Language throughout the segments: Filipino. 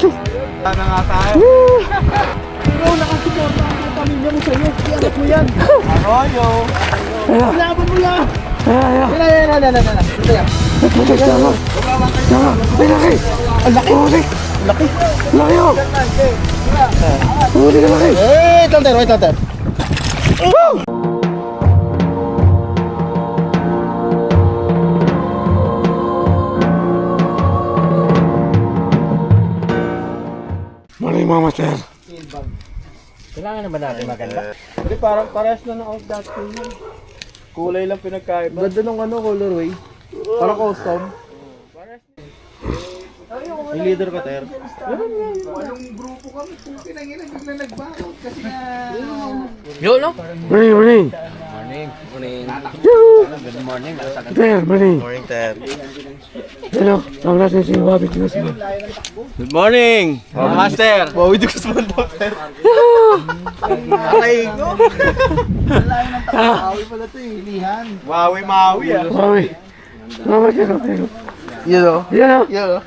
Putik. Sana nga tayo. Ikaw nakasuporta ang pamilya mo sa'yo. Iangat mo yan. Arroyo. Ilaban mo yan. Ayan. Ito yan. Putik, tama. Tama. Ay, laki. Ang laki. Putik. Laki. Laki yun. Putik, ang laki. Wait lang, ter. Morning, mga master. Kailangan naman natin maganda. Hindi, parang parehas na ng out that yun. Kulay lang pinagkaiba. Ganda nung colorway. Parang custom. Yung leader ka, Ter. Morning. Yoo-hoo. Good morning. Ter, morning. Morning, Ter. Hello. Tawag natin si Bobby Cruz. Good morning, Master. Bawi di ko sa mundo, Ter. Aray ko. Awi pala ito eh. Ilihan. Mawi, ah. Bobby. Mama, hello. Yun o. Hello. Yun o.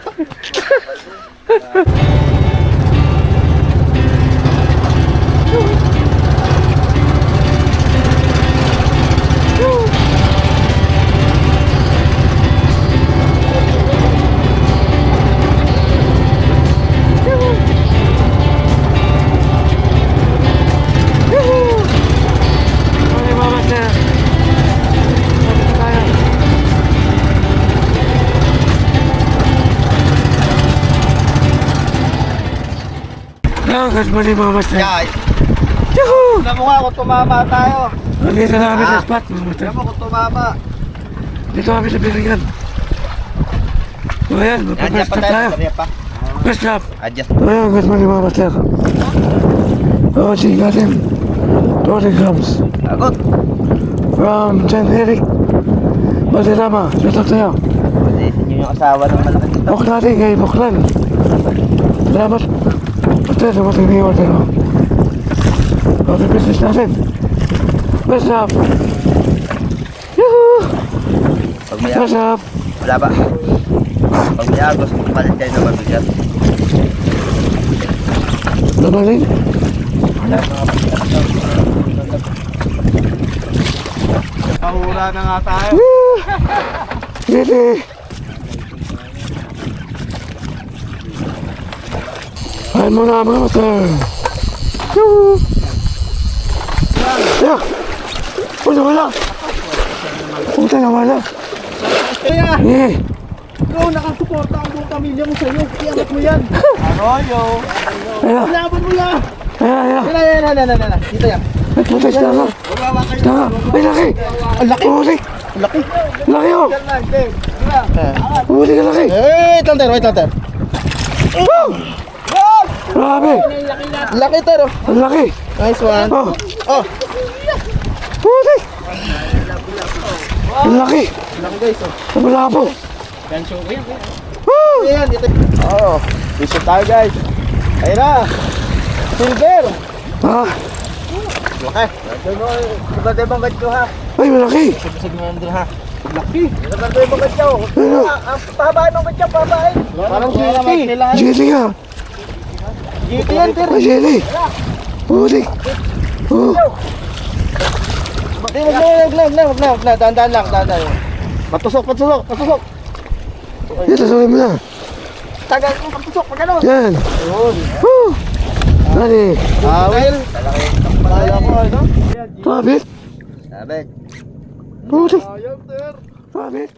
Morning, mga master. Dito tayo. Good morning, mga master. Guys, Yoo-hoo. alam mo nga kung tumama tayo. Nandito na kami sa spot, mga master. Alam mo kung tumama. Dito kami sa Biringan. So ayan, magpa-first stop tayo. pa. First stop. Adjust. So ayan, good morning, mga master. Sige natin. 20 grams. Agot. From Jan Eric. Badirama, shout out tayo. Yun yung asawa ng malaki dito. Bok natin kay Boklan. Salamat. Master, dumating na yung order. Okay, business natin. First stop. Yoo-hoo. Pag may First stop. wala ba? Pag may agos, palit kayo na mabigat. Namaling. Kahura na nga tayo. Dito. Ayan mo na, mga master. Yoo! Yeah! Wala. Puta na wala. Kaya, Eh! ikaw nakasuporta ang buong pamilya mo sa'yo. Iangat mo yan. Arroyo. Ayan! Ilaban mo yan. Ayan! Dito yan. Ay, puta, tama! Tama! Ay, laki! Ang laki. Putik! Ang laki. Laki yun! Putik, ang laki! Wait lang, ter. Grabe! Laki, ter. Ang laki! Nice one. Oh! Oh, Putik! Ang laki! laki guys. Oh. Ang malabo! Ayan, dito. Oo. Visit tayo, guys. Ayun na. Silver. Ah! Okay. Iba ibang gadyo, ha? Ay, malaki! Sige mo nandun, ha? Laki. Iba ibang gadyo. Ano? Ang pahabain ng gadyo, pahabain. Parang GT. Jelly nga! GT yan, ter. Ay, jelly! Putik! Oh! Wag na. Dahan lang. Patusok. Ito, sabi mo na! Tagal ko, patusok. Pag ano. Yan! Woo! Dali! Awil. Kaya ko, ano? Pabit! Sabi. Putik! Ayaw, ter. Pabit!